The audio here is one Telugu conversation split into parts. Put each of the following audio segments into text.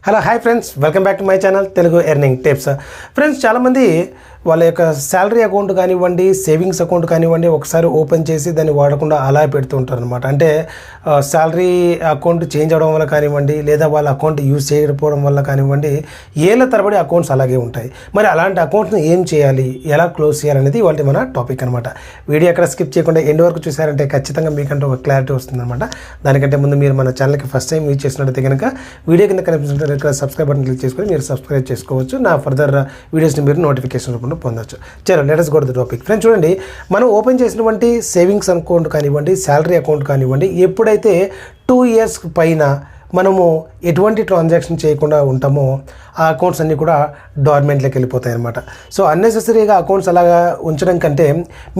Hello hi friends, welcome back to my channel Telugu earning tips. Friends, చాలామంది వాళ్ళ యొక్క శాలరీ అకౌంట్ కానివ్వండి, సేవింగ్స్ అకౌంట్ కానివ్వండి, ఒకసారి ఓపెన్ చేసి దాన్ని వాడకుండా అలా పెడుతూ ఉంటారు అనమాట. అంటే శాలరీ అకౌంట్ చేంజ్ అవ్వడం వల్ల కానివ్వండి, లేదా వాళ్ళ అకౌంట్ యూజ్ చేయకపోవడం వల్ల కానివ్వండి, ఏళ్ళ తరబడి అకౌంట్స్ అలాగే ఉంటాయి. మరి అలాంటి అకౌంట్స్ని ఏం చేయాలి, ఎలా క్లోజ్ చేయాలనేది ఇవాళ మన టాపిక్ అనమాట. వీడియో ఎక్కడ స్కిప్ చేయకుండా ఎండ్ వరకు చూసారంటే ఖచ్చితంగా మీకంటే ఒక క్లారిటీ వస్తుందన్నమాట. దానికంటే ముందు మీరు మన ఛానల్కి ఫస్ట్ టైం యూజ్ చేసినట్లయితే కనుక వీడియో కింద కనిపిస్తున్న ఇక్కడ సబ్స్క్రైబ్ బటన్ క్లిక్ చేసుకొని మీరు సబ్స్క్రైబ్ చేసుకోవచ్చు. నా ఫర్దర్ వీడియోస్ని మీరు నోటిఫికేషన్ రూపంలో పొందొచ్చు. చలో let's go to the topic. Friends, చూడండి, మనం ఓపెన్ చేసినటువంటి సేవింగ్స్ అకౌంట్ కానివ్వండి, శాలరీ అకౌంట్ కానివ్వండి, ఎప్పుడైతే 2 years పైన మనము ఎటువంటి ట్రాన్సాక్షన్ చేయకుండా ఉంటామో ఆ అకౌంట్స్ అన్నీ కూడా డార్మెంట్లోకి వెళ్ళిపోతాయి అన్నమాట. సో అన్నెసెసరీగా అకౌంట్స్ అలాగా ఉంచడం కంటే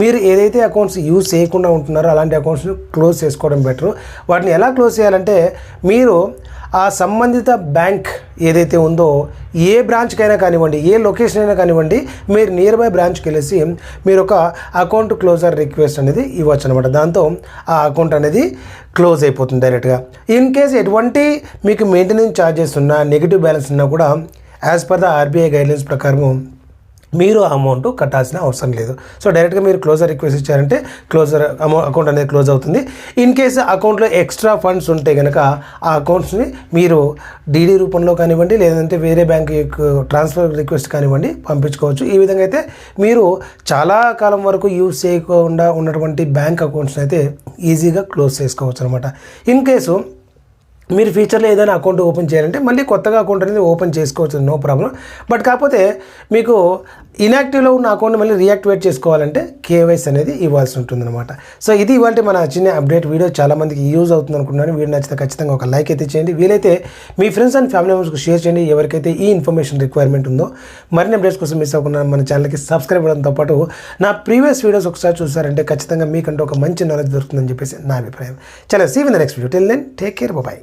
మీరు ఏదైతే అకౌంట్స్ యూజ్ చేయకుండా ఉంటున్నారో అలాంటి అకౌంట్స్ని క్లోజ్ చేసుకోవడం బెటర్. వాటిని ఎలా క్లోజ్ చేయాలంటే, మీరు ఆ సంబంధిత బ్యాంక్ ఏదైతే ఉందో ఏ బ్రాంచ్కైనా కానివ్వండి, ఏ లొకేషన్ అయినా కానివ్వండి, మీరు నియర్ బై బ్రాంచ్కి వెళ్ళేసి మీరు ఒక అకౌంట్ క్లోజర్ రిక్వెస్ట్ అనేది ఇవ్వచ్చు అనమాట. దాంతో ఆ అకౌంట్ అనేది క్లోజ్ అయిపోతుంది డైరెక్ట్గా. ఇన్ కేస్ ఎటువంటి మీకు మెయింటెనెన్స్ ఛార్జెస్ ఉన్నా, నెగిటివ్ బ్యాలెన్స్ ఉన్నా కూడా as per the RBI guidelines ప్రకారం మీరు అమౌంట్ కట్టాల్సిన అవసరం లేదు. సో డైరెక్ట్గా మీరు క్లోజర్ రిక్వెస్ట్ ఇచ్చారంటే క్లోజర్ అకౌంట్ అనేది క్లోజ్ అవుతుంది. ఇన్ కేసు అకౌంట్లో ఎక్స్ట్రా ఫండ్స్ ఉంటే కనుక ఆ అకౌంట్స్ని మీరు డీడీ రూపంలో కానివ్వండి, లేదంటే వేరే బ్యాంక్ ట్రాన్స్ఫర్ రిక్వెస్ట్ కానివ్వండి పంపించుకోవచ్చు. ఈ విధంగా అయితే మీరు చాలా కాలం వరకు యూజ్ చేయకుండా ఉన్నటువంటి బ్యాంక్ అకౌంట్స్ని అయితే ఈజీగా క్లోజ్ చేసుకోవచ్చు అనమాట. ఇన్ కేసు మీరు ఫ్యూచర్లో ఏదైనా అకౌంట్ ఓపెన్ చేయాలంటే మళ్ళీ కొత్తగా అకౌంట్ అనేది ఓపెన్ చేసుకోవచ్చు, నో ప్రాబ్లం. బట్ కాకపోతే మీకు ఇన్యాక్టివ్లో ఉన్న అకౌంట్ని మళ్ళీ రీయాక్టివేట్ చేసుకోవాలంటే కేవైసీ అనేది ఇవ్వాల్సి ఉంటుందన్నమాట. సో ఇది ఇవాళ మన చిన్న అప్డేట్ వీడియో. చాలామందికి యూజ్ అవుతుంది అనుకుంటున్నాను. వీడియో నచ్చితే ఖచ్చితంగా ఒక లైక్ అయితే చేయండి. వీలైతే మీ ఫ్రెండ్స్ అండ్ ఫ్యామిలీ మెంబర్స్కి షేర్ చేయండి, ఎవరికైతే ఈ ఇన్ఫర్మేషన్ రిక్వైర్మెంట్ ఉందో. మరిన్ని అప్డేట్స్ కోసం మిస్ అవ్వకుండా మన ఛానల్కి సబ్స్క్రైబ్ అవ్వడంతో పాటు నా ప్రీవియస్ వీడియోస్ ఒకసారి చూసారంటే ఖచ్చితంగా మీకంటే ఒక మంచి నాలెడ్జ్ దొరుకుతుందని చెప్పేసి నా అభిప్రాయం. చలో, see you in the next video. Till then, take care, by.